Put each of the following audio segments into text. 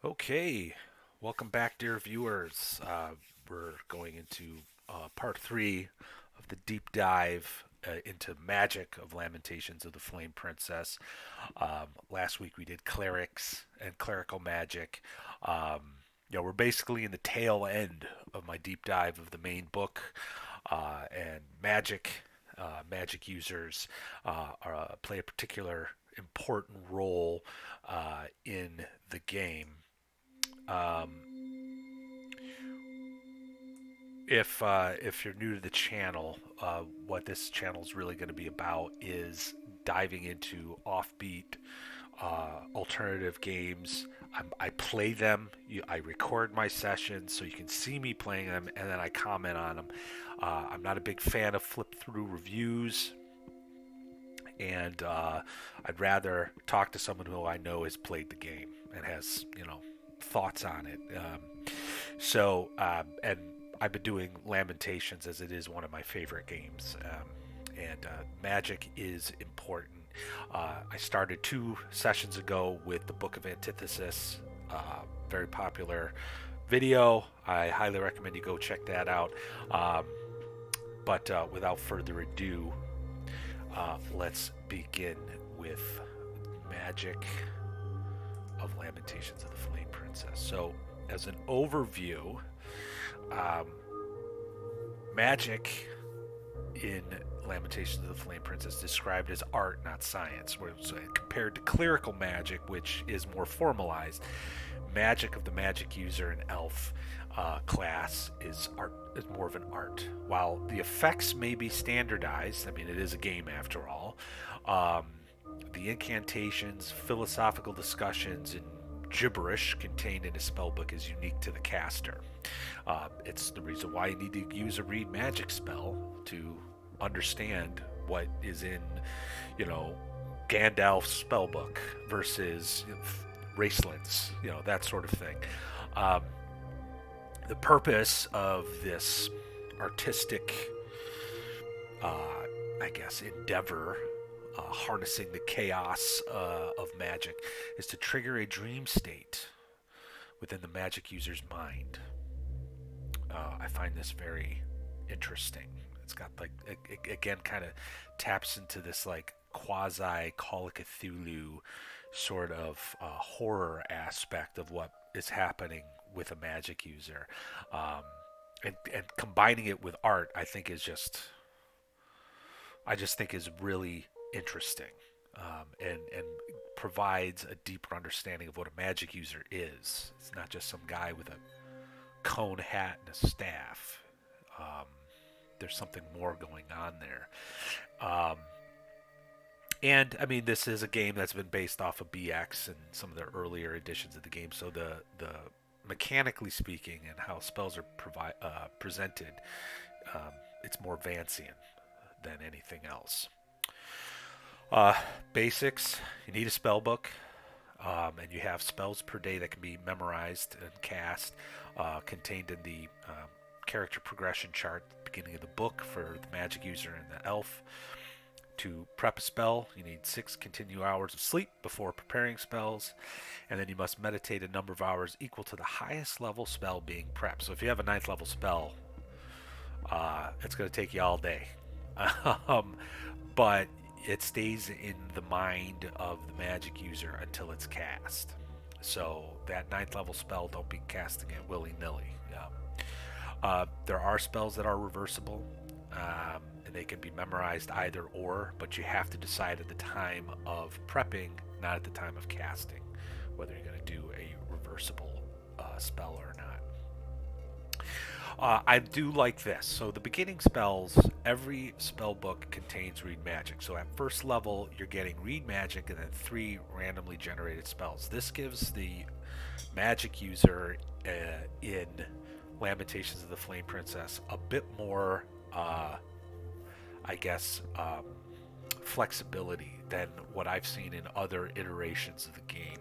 Okay, welcome back, dear viewers. We're going into part three of the deep dive into magic of Lamentations of the Flame Princess. Last week we did clerics and clerical magic. We're basically in the tail end of my deep dive of the main book, and magic users play a particular important role in the game. Um, if you're new to the channel, what this channel is really going to be about is diving into offbeat alternative games. I play them. I record my sessions so you can see me playing them, and then I comment on them. I'm not a big fan of flip through reviews, and I'd rather talk to someone who I know has played the game and has thoughts on it. And I've been doing Lamentations as it is one of my favorite games, and magic is important. I started 2 sessions ago with the Book of Antithesis, very popular video. I highly recommend you go check that out. But without further ado, let's begin with magic of Lamentations of the Flame Princess. So, as an overview, um, magic in Lamentations of the Flame Princess is described as art, not science. Whereas compared to clerical magic, which is more formalized, magic of the magic user and elf class is more of an art. While the effects may be standardized, I mean it is a game after all. Um, the incantations, philosophical discussions, and gibberish contained in a spellbook is unique to the caster. It's the reason why you need to use a read magic spell to understand what is in, you know, Gandalf's spellbook versus Raceland's, that sort of thing. Um, the purpose of this artistic, I guess, endeavor, harnessing the chaos of magic, is to trigger a dream state within the magic user's mind. I find this very interesting. It's got like again kind of taps into this like quasi Call of Cthulhu sort of horror aspect of what is happening with a magic user, um, and combining it with art, I just think is really interesting, and provides a deeper understanding of what a magic user is. It's not just some guy with a cone hat and a staff. Um, there's something more going on there. Um, and I mean, this is a game that's been based off of BX and some of the earlier editions of the game. So the mechanically speaking and how spells are presented, um, it's more Vancian than anything else. Uh, Basics: you need a spell book, and you have spells per day that can be memorized and cast, contained in the character progression chart at the beginning of the book for the magic user and the elf. To prep a spell, you need 6 continuous hours of sleep before preparing spells, and then you must meditate a number of hours equal to the highest level spell being prepped. So if you have a 9th level spell, it's going to take you all day. um, but it stays in the mind of the magic user until it's cast. So that 9th level spell, don't be casting it willy nilly. There are spells that are reversible, and they can be memorized either or, but you have to decide at the time of prepping, not at the time of casting, whether you're going to do a reversible spell or not. I do like this. So the beginning spells, every spell book contains read magic. So at first level, you're getting read magic and then 3 randomly generated spells. This gives the magic user in Lamentations of the Flame Princess a bit more, I guess, flexibility than what I've seen in other iterations of the game.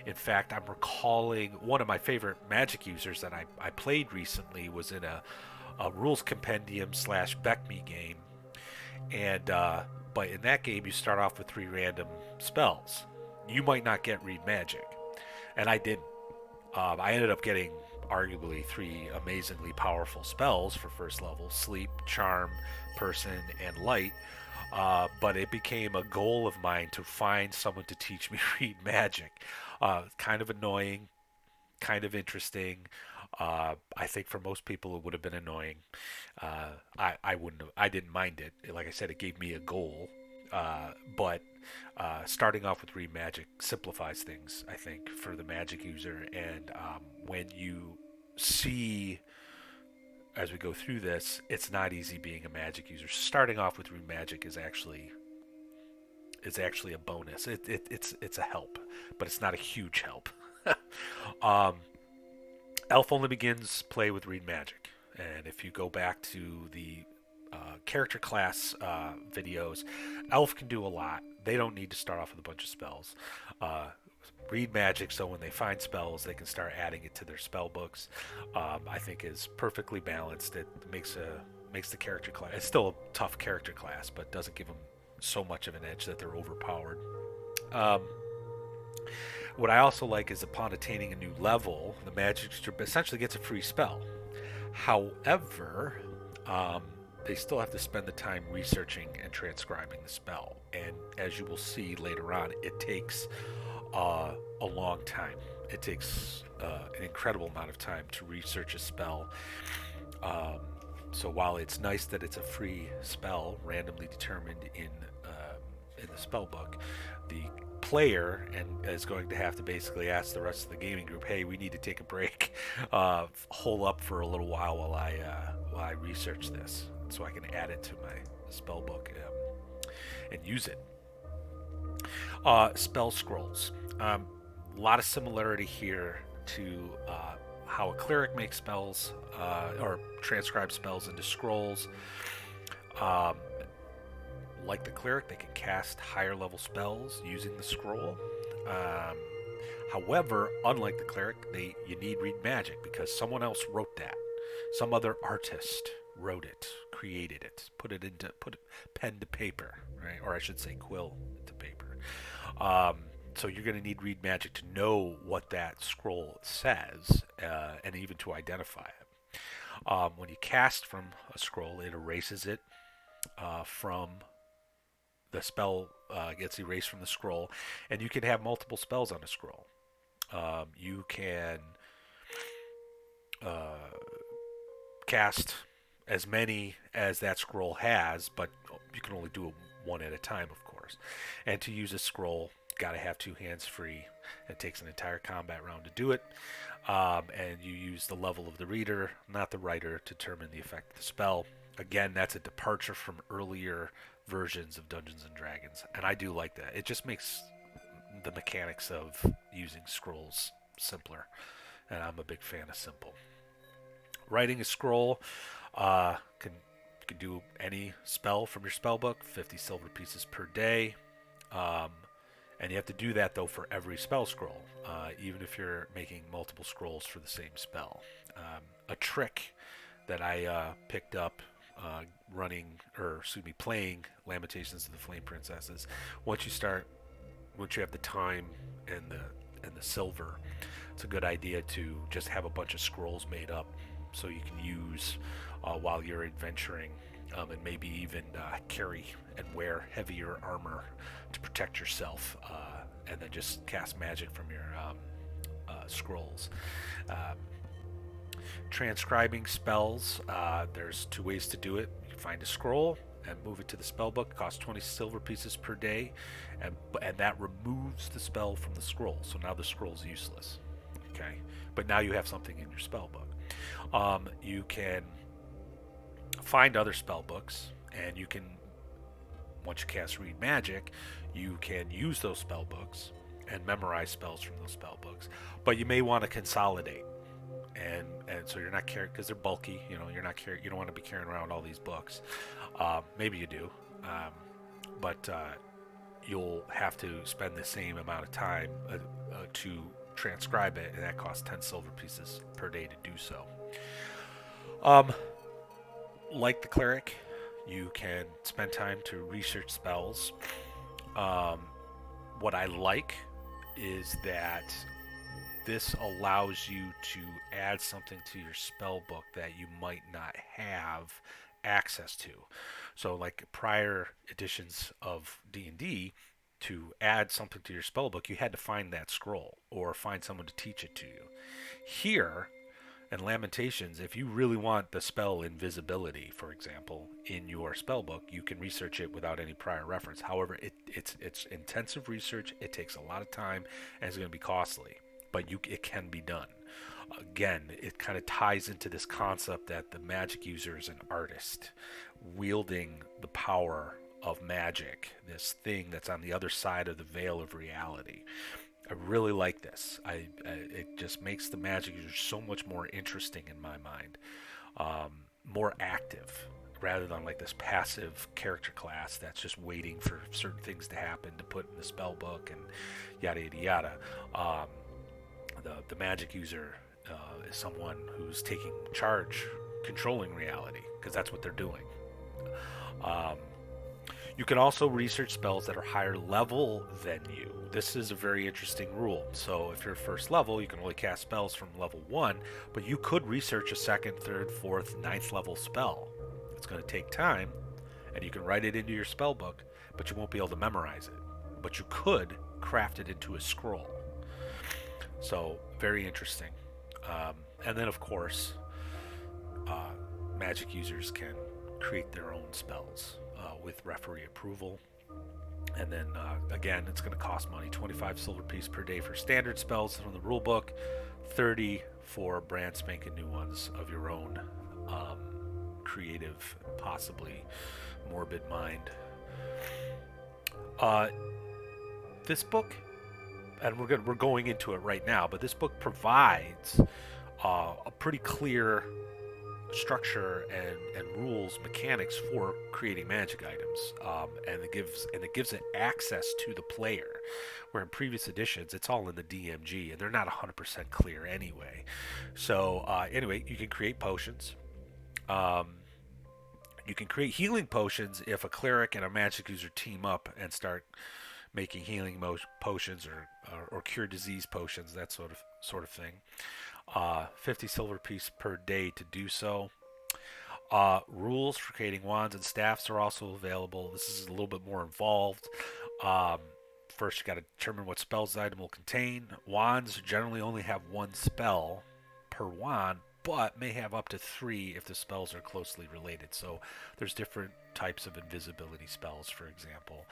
In fact, I'm recalling one of my favorite magic users that I played recently was in a rules compendium slash Beckme game, and but in that game you start off with 3 random spells. You might not get read magic, and I didn't. I ended up getting arguably three amazingly powerful spells for first level: sleep, charm, person, and light. But it became a goal of mine to find someone to teach me read magic. Kind of annoying, kind of interesting. I think for most people it would have been annoying. I wouldn't have, I didn't mind it. Like I said, it gave me a goal. But starting off with read magic simplifies things, I think, for the magic user. And when you see as we go through this, it's not easy being a magic user. Starting off with read magic is actually a bonus. It's a help, but it's not a huge help. um, Elf only begins play with read magic, and if you go back to the character class videos, Elf can do a lot. They don't need to start off with a bunch of spells. Uh, Read magic, so when they find spells, they can start adding it to their spell books. I think is perfectly balanced. It makes the character class. It's still a tough character class, but doesn't give them so much of an edge that they're overpowered. Um, what I also like is upon attaining a new level, the magic essentially gets a free spell. However, um, they still have to spend the time researching and transcribing the spell. And as you will see later on, it takes a long time. It takes an incredible amount of time to research a spell. Um, so while it's nice that it's a free spell, randomly determined in the spell book, the player and is going to have to basically ask the rest of the gaming group, "Hey, we need to take a break, hold up for a little while I research this, so I can add it to my spell book and use it." Spell scrolls. A lot of similarity here to how a cleric makes spells or transcribes spells into scrolls. Um, like the cleric, they can cast higher level spells using the scroll. Um, However, unlike the cleric, you need read magic because someone else wrote that. Some other artist wrote it, created it, put pen to paper, right? Or I should say quill to paper. So you're going to need read magic to know what that scroll says, and even to identify it. When you cast from a scroll, it erases it from the spell. Gets erased from the scroll, and you can have multiple spells on a scroll. You can uh, cast as many as that scroll has, but you can only do it one at a time, of course. And to use a scroll, got to have two hands free. It takes an entire combat round to do it. And you use the level of the reader, not the writer, to determine the effect of the spell. Again, that's a departure from earlier versions of Dungeons and Dragons, and I do like that. It just makes the mechanics of using scrolls simpler, and I'm a big fan of simple. Writing a scroll can do any spell from your spell book, 50 silver pieces per day. Um, and you have to do that though for every spell scroll, even if you're making multiple scrolls for the same spell. A trick that I picked up playing Lamentations of the Flame Princesses. Once you have the time and the silver, it's a good idea to just have a bunch of scrolls made up so you can use while you're adventuring, and maybe even carry and wear heavier armor to protect yourself, and then just cast magic from your scrolls. Um, Transcribing spells, there's two ways to do it. You find a scroll and move it to the spell book. It costs 20 silver pieces per day, and that removes the spell from the scroll. So now the scroll's useless. Okay, but now you have something in your spell book. You can find other spell books, and you can, once you cast read magic, you can use those spell books and memorize spells from those spell books. But you may want to consolidate, and so you're not carrying, because they're bulky. You're not carrying. You don't want to be carrying around all these books. Maybe you do, but you'll have to spend the same amount of time to transcribe it, and that costs 10 silver pieces per day to do so. Like the cleric, you can spend time to research spells. What I like is that this allows you to add something to your spell book that you might not have access to. So like prior editions of D&D, to add something to your spell book, you had to find that scroll or find someone to teach it to you. Here, in Lamentations, if you really want the spell invisibility, for example, in your spell book, you can research it without any prior reference. However, it's intensive research. It takes a lot of time, and it's going to be costly, but it can be done. Again, it kind of ties into this concept that the magic user is an artist, wielding the power of magic, this thing that's on the other side of the veil of reality. I really like this. It just makes the magic user so much more interesting in my mind, more active rather than like this passive character class that's just waiting for certain things to happen to put in the spell book and yada yada yada. The magic user is someone who's taking charge, controlling reality, because that's what they're doing. Um, You can also research spells that are higher level than you. This is a very interesting rule. So if you're first level, you can only cast spells from level 1, but you could research a second, third, fourth, ninth level spell. It's going to take time, and you can write it into your spell book, but you won't be able to memorize it. But you could craft it into a scroll. So very interesting. And then, of course, magic users can create their own spells with referee approval. And then again, it's going to cost money. 25 silver piece per day for standard spells from the rule book, 30 for brand spanking new ones of your own creative, possibly morbid mind. This book, and we're going into it right now, but this book provides a pretty clear structure and rules, mechanics for creating magic items, and it gives it access to the player. Where in previous editions, it's all in the DMG, and they're not 100% clear anyway. So anyway, you can create potions. You can create healing potions if a cleric and a magic user team up and start making healing potions or cure disease potions, that sort of thing. 50 silver piece per day to do so. Rules for creating wands and staffs are also available. This is a little bit more involved. First, you got to determine what spells the item will contain. Wands generally only have one spell per wand, but may have up to 3 if the spells are closely related. So there's different types of invisibility spells, for example.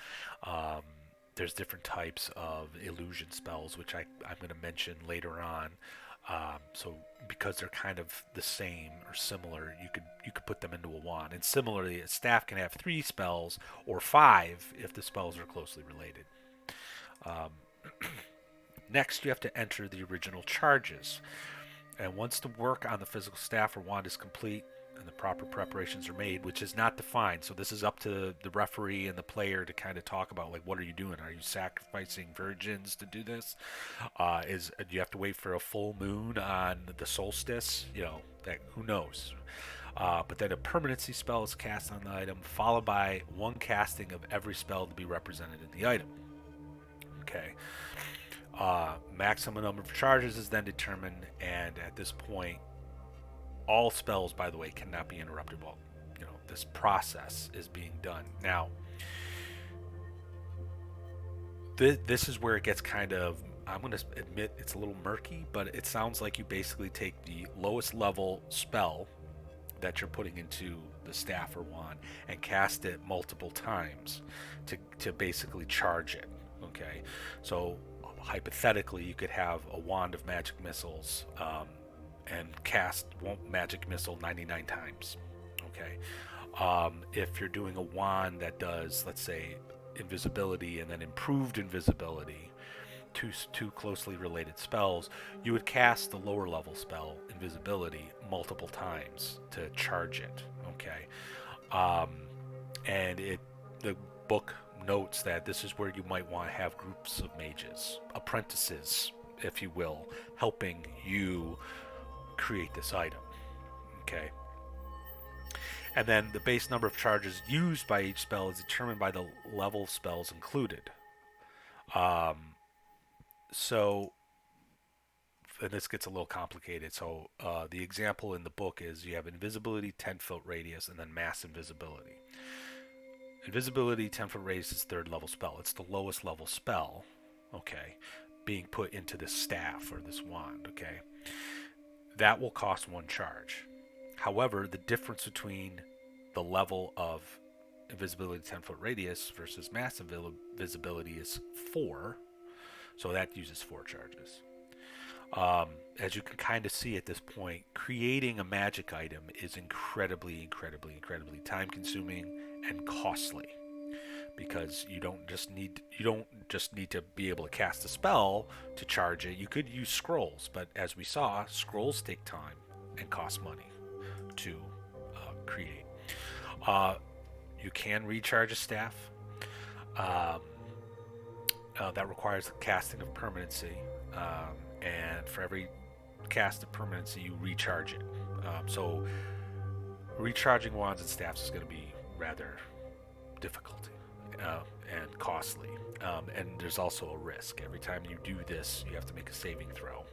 There's different types of illusion spells, which I'm going to mention later on. So because they're kind of the same or similar, you could put them into a wand. And similarly, a staff can have 3 spells or 5 if the spells are closely related. Next, you have to enter the original charges. And once the work on the physical staff or wand is complete and the proper preparations are made, which is not defined, so this is up to the referee and the player to kind of talk about, like, what are you doing? Are you sacrificing virgins to do this? Do you have to wait for a full moon on the solstice? That who knows? But then a permanency spell is cast on the item, followed by one casting of every spell to be represented in the item. Okay. Maximum number of charges is then determined, and at this point, all spells, by the way, cannot be interrupted while this process is being done. Now, this is where it gets kind of, I'm going to admit it's a little murky, but it sounds like you basically take the lowest level spell that you're putting into the staff or wand and cast it multiple times to basically charge it. Okay, so hypothetically, you could have a wand of magic missiles and cast magic missile 99 times. Okay, if you're doing a wand that does, let's say, invisibility and then improved invisibility, two closely related spells, you would cast the lower level spell, invisibility, multiple times to charge it. Okay, and the book notes that this is where you might want to have groups of mages, apprentices, if you will, helping you create this item. Okay. And then the base number of charges used by each spell is determined by the level of spells included. So and this gets a little complicated. So the example in the book is you have invisibility, 10-foot radius, and then mass invisibility. Invisibility, 10-foot radius is third level spell. It's the lowest level spell, okay, being put into this staff or this wand, okay. That will cost one charge. However, the difference between the level of invisibility 10-foot radius versus mass invisibility is 4, so that uses 4 charges. As you can kind of see at this point, creating a magic item is incredibly time consuming and costly, because you don't just need to be able to cast a spell to charge it. You could use scrolls, but as we saw, scrolls take time and cost money to create. You can recharge a staff. Um, that requires the casting of permanency, and for every cast of permanency, you recharge it. So recharging wands and staffs is going to be rather difficult and costly. And there's also a risk. Every time you do this, you have to make a saving throw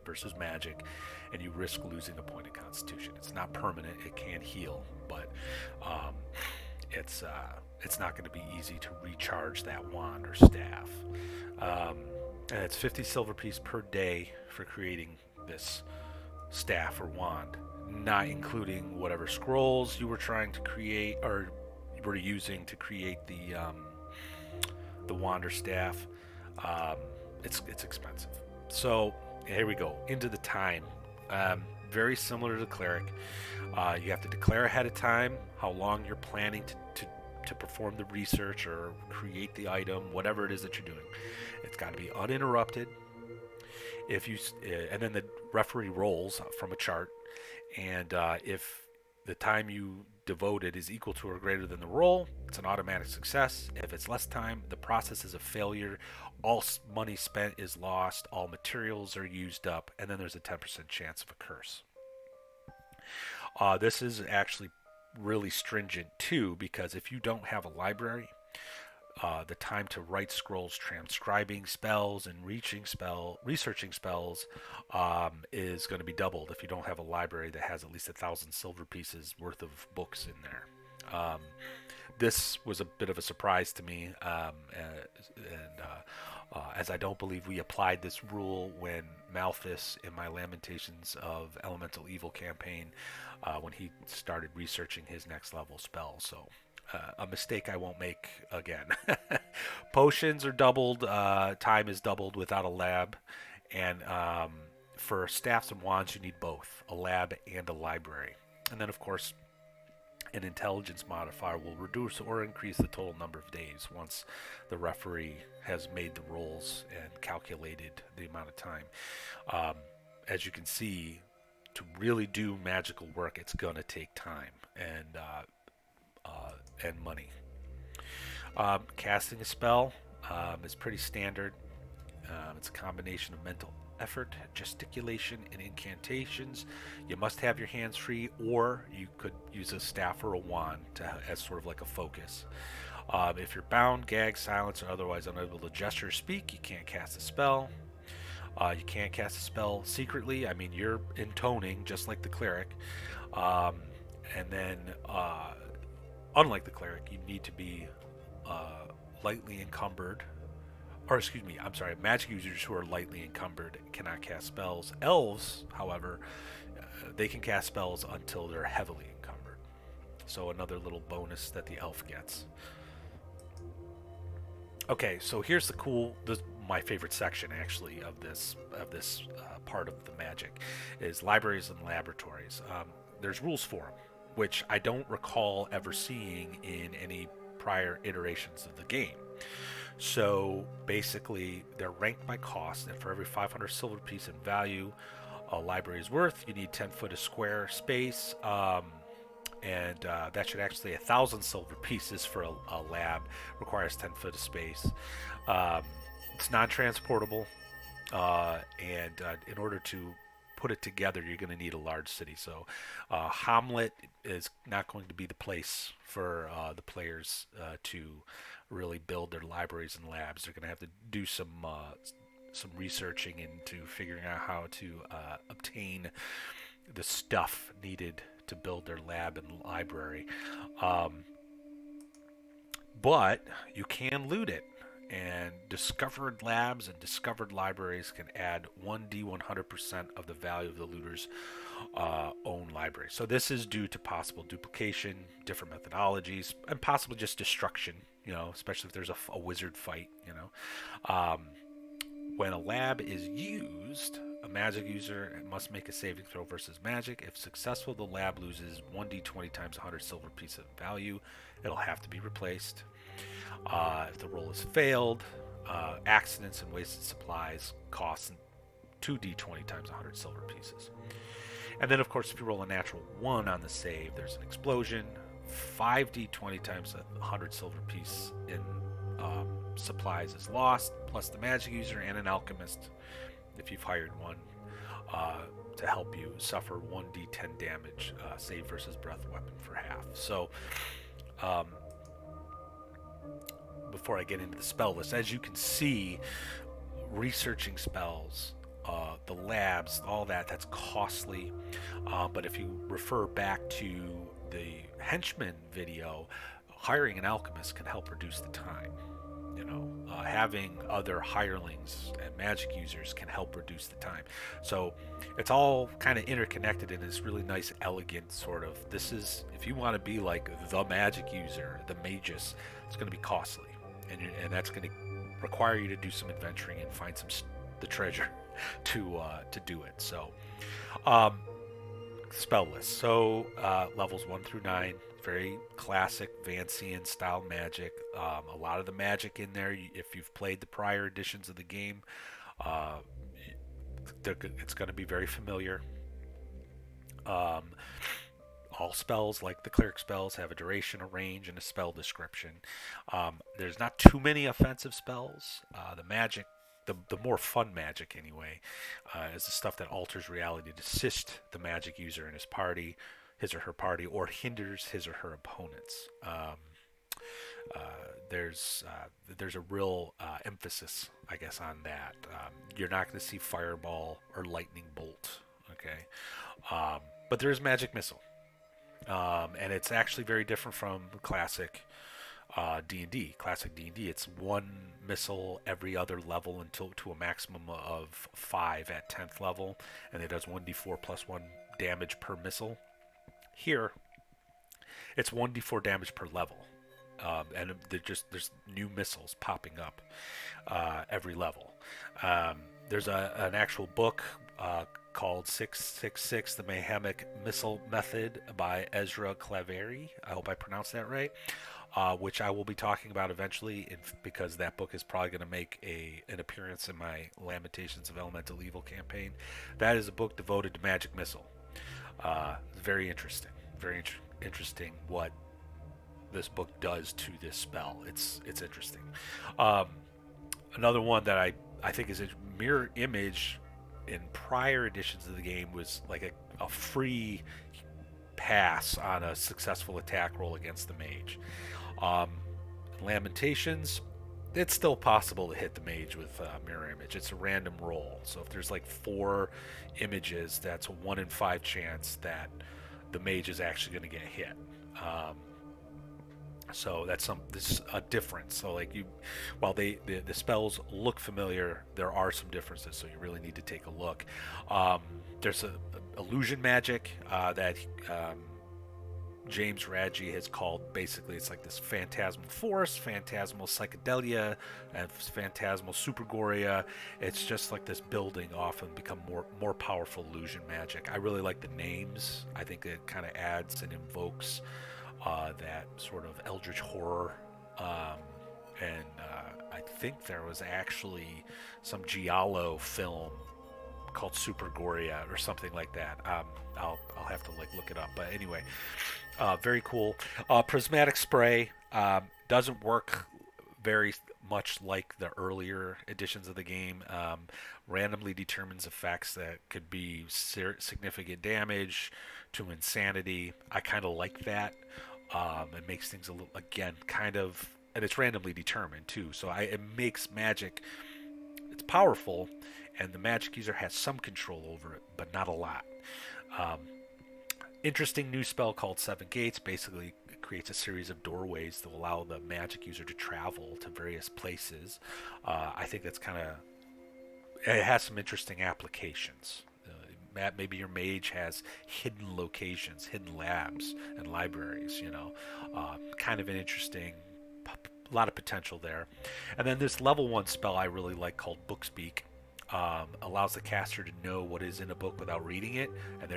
versus magic, and you risk losing a point of constitution. It's not permanent. It can heal, but it's not going to be easy to recharge that wand or staff. And it's 50 silver piece per day for creating this staff or wand, not including whatever scrolls you were trying to create or you were using to create the wand or staff. It's expensive. So here we go into the time. Very similar to the cleric. You have to declare ahead of time how long you're planning to perform the research or create the item, whatever it is that you're doing. It's got to be uninterrupted. And then the referee rolls from a chart, and if the time you devoted is equal to or greater than the roll, it's an automatic success. If it's less time, the process is a failure. All money spent is lost. All materials are used up, and then there's a 10% chance of a curse. This is actually really stringent too, because if you don't have a library, the time to write scrolls, transcribing spells, and researching spells is going to be doubled if you don't have a library that has at least 1,000 silver pieces worth of books in there. This was a bit of a surprise to me, as I don't believe we applied this rule when Malthus, in my Lamentations of Elemental Evil campaign, when he started researching his next level spell. So a mistake I won't make again. Potions are doubled, time is doubled without a lab, and for staffs and wands you need both, a lab and a library. And then of course an intelligence modifier will reduce or increase the total number of days once the referee has made the rolls and calculated the amount of time. As you can see, to really do magical work, it's going to take time and money. Casting a spell is pretty standard. It's a combination of mental effort, gesticulation, and incantations. You must have your hands free, or you could use a staff or a wand as sort of like a focus. If you're bound, gagged, silenced, or otherwise unable to gesture or speak, you can't cast a spell. You can't cast a spell secretly. I mean, you're intoning just like the cleric. And then, unlike the cleric, you need to be lightly encumbered. Or excuse me, I'm sorry, magic users who are lightly encumbered cannot cast spells. Elves, however, they can cast spells until they're heavily encumbered. So another little bonus that the elf gets. Okay, so here's my favorite section actually of this part of the magic is libraries and laboratories. There's rules for them, which I don't recall ever seeing in any prior iterations of the game. So basically, they're ranked by cost, and for every 500 silver piece in value a library is worth, you need 10 foot of square space, and that should actually 1,000 silver pieces for a lab. Requires 10 foot of space. It's non-transportable, and in order to put it together, you're going to need a large city. So Hamlet is not going to be the place for the players to really build their libraries and labs. They're going to have to do some some researching into figuring out how to obtain the stuff needed to build their lab and library. Um, but you can loot it. And discovered labs and discovered libraries can add 1d 100% of the value of the looter's own library. So this is due to possible duplication, different methodologies, and possibly just destruction. Especially if there's a wizard fight. When a lab is used, a magic user must make a saving throw versus magic. If successful, the lab loses 1d20 times 100 silver piece of value. It'll have to be replaced. If the roll is failed, accidents and wasted supplies cost 2d20 times 100 silver pieces. And then, of course, if you roll a natural 1 on the save, there's an explosion. 5d20 times 100 silver piece in supplies is lost, plus the magic user and an alchemist, if you've hired one, to help you suffer 1d10 damage, save versus breath weapon for half. So, before I get into the spell list, as you can see, researching spells, the labs, all that's costly. But if you refer back to the henchman video, hiring an alchemist can help reduce the time. Having other hirelings and magic users can help reduce the time. So it's all kind of interconnected in this really nice, elegant sort of. This is, if you want to be like the magic user, the magus, it's going to be costly, and that's going to require you to do some adventuring and find the treasure to do it. So spell list. So levels 1 through 9. Very classic Vancian style magic. A lot of the magic in there, if you've played the prior editions of the game, it's going to be very familiar. All spells, like the cleric spells, have a duration, a range, and a spell description. There's not too many offensive spells. The magic, the more fun magic anyway, is the stuff that alters reality to assist the magic user and his or her party, or hinders his or her opponents. There's a real emphasis, I guess, on that. You're not going to see fireball or lightning bolt, okay? But there is magic missile, and it's actually very different from classic D&D. Classic D&D, it's one missile every other level until to a maximum of 5 at 10th level, and it does 1d4 plus 1 damage per missile. Here, it's 1d4 damage per level, and there's new missiles popping up every level. There's an actual book called 666, The Mayhemic Missile Method by Ezra Claveri. I hope I pronounced that right, which I will be talking about eventually, because that book is probably going to make an appearance in my Lamentations of Elemental Evil campaign. That is a book devoted to magic missile. Very interesting. Very interesting what this book does to this spell. It's interesting. Another one that I think is a mirror image in prior editions of the game was like a free pass on a successful attack roll against the mage. Lamentations, it's still possible to hit the mage with mirror image. It's a random roll. So if there's like 4 images, that's a 1 in 5 chance that the mage is actually going to get hit. So that's this a difference. So like while the spells look familiar, there are some differences. So you really need to take a look. There's a illusion magic that James Radji has called, basically it's like this phantasmal force, phantasmal psychedelia, and phantasmal supergoria. It's just like this building off and become more powerful illusion magic. I really like the names. I think it kind of adds and invokes that sort of eldritch horror. And I think there was actually some Giallo film called Supergoria or something like that. I'll have to look it up. But anyway, very cool. Prismatic spray doesn't work very much like the earlier editions of the game. Randomly determines effects that could be significant damage to insanity. I kind of like that. It makes things a little, again, kind of, and it's randomly determined too. So it makes magic It's powerful, and the magic user has some control over it, but not a lot. Um, Interesting new spell called Seven Gates. Basically, it creates a series of doorways that will allow the magic user to travel to various places. I think that's kind of, it has some interesting applications. Maybe your mage has hidden locations, hidden labs, and libraries. Kind of an interesting, a lot of potential there. And then this level one spell I really like called Bookspeak. Allows the caster to know what is in a book without reading it, and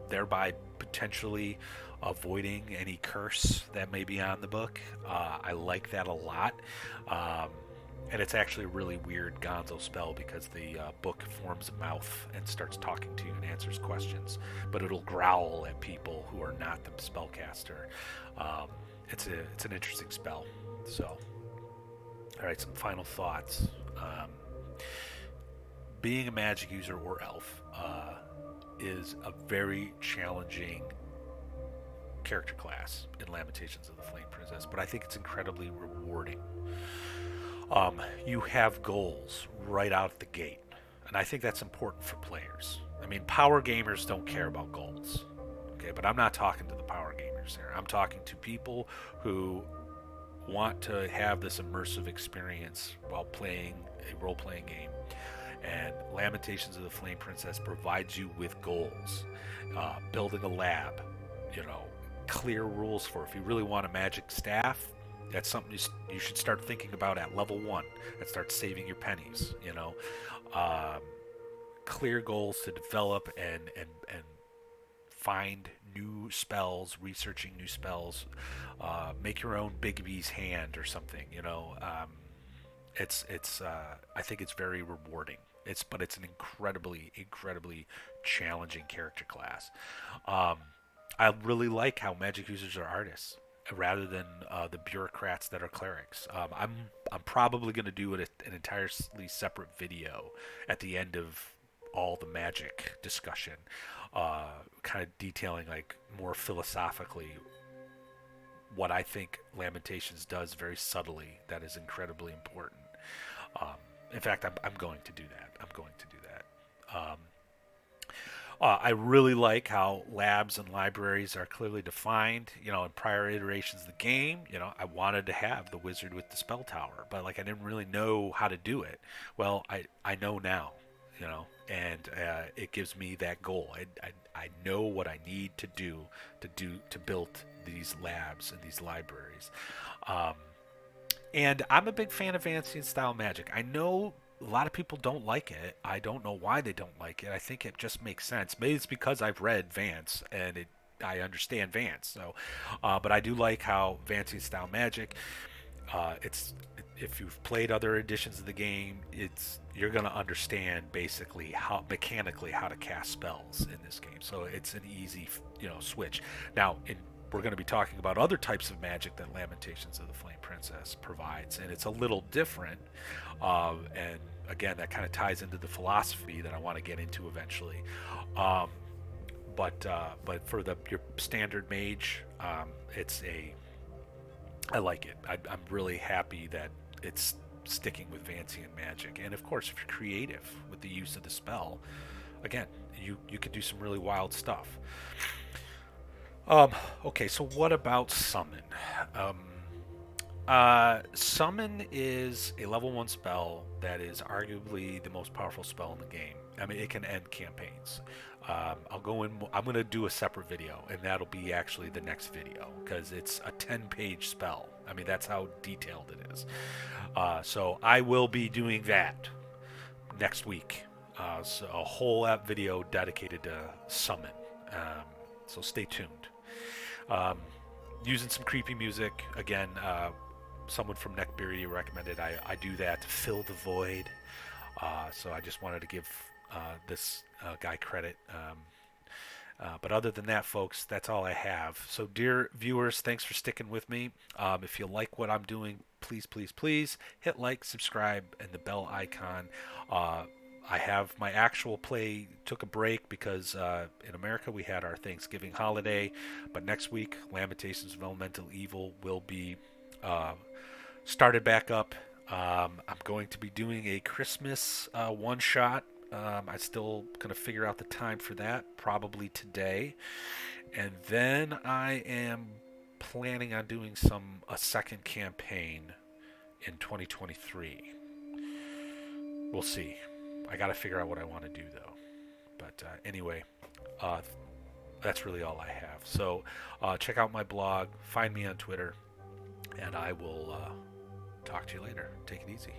thereby potentially avoiding any curse that may be on the book. I like that a lot. Um, and it's actually a really weird gonzo spell because the book forms a mouth and starts talking to you and answers questions, but it'll growl at people who are not the spellcaster. It's an interesting spell. So, all right, some final thoughts. Being a magic user or elf is a very challenging character class in Lamentations of the Flame Princess, but I think it's incredibly rewarding. You have goals right out of the gate, and I think that's important for players. I mean, power gamers don't care about goals, okay? But I'm not talking to the power gamers here. I'm talking to people who want to have this immersive experience while playing a role-playing game. And Lamentations of the Flame Princess provides you with goals. Building a lab, clear rules for if you really want a magic staff. That's something you should start thinking about at level 1 and start saving your pennies. Um, Clear goals to develop and find new spells, researching new spells, make your own Bigby's hand or something. It's I think it's very rewarding. It's an incredibly challenging character class. Um, I really like how magic users are artists rather than the bureaucrats that are clerics. I'm probably going to do an entirely separate video at the end of all the magic discussion, kind of detailing like more philosophically what I think Lamentations does very subtly that is incredibly important. Um, in fact, I'm going to do that. I'm going to do that. I really like how labs and libraries are clearly defined. In prior iterations of the game, I wanted to have the wizard with the spell tower, but like I didn't really know how to do it. Well, I know now, and it gives me that goal. I know what I need to do to build these labs and these libraries. And I'm a big fan of fantasy and style magic. I know a lot of people don't like it. I don't know why they don't like it. I think it just makes sense. Maybe it's because I've read Vance and I understand Vance. So, but I do like how fantasy and style magic. If you've played other editions of the game, you're going to understand basically how mechanically how to cast spells in this game. So it's an easy switch. Now we're going to be talking about other types of magic that Lamentations of the Flame Princess provides, and it's a little different. And again, that kind of ties into the philosophy that I want to get into eventually. But for your standard mage, I like it. I'm really happy that it's sticking with Vancian magic, and of course, if you're creative with the use of the spell, again, you can do some really wild stuff. Okay, so what about Summon? Summon is a level 1 spell that is arguably the most powerful spell in the game. I mean, it can end campaigns. I'm going to do a separate video, and that'll be actually the next video, because it's a 10-page spell. I mean, that's how detailed it is. So I will be doing that next week. So a whole app video dedicated to Summon. So stay tuned. Using some creepy music again. Someone from Neckbeardy recommended I do that to fill the void. So I just wanted to give this guy credit. But other than that, folks, that's all I have. So, dear viewers, thanks for sticking with me. If you like what I'm doing, please hit like, subscribe, and the bell icon. I have my actual play took a break because in America we had our Thanksgiving holiday, but next week Lamentations of Elemental Evil will be started back up. I'm going to be doing a Christmas one shot. I'm still going to figure out the time for that, probably today. And then I am planning on doing a second campaign in 2023. We'll see. I got to figure out what I want to do though. But anyway, uh, that's really all I have. So check out my blog, find me on Twitter, and I will talk to you later. Take it easy.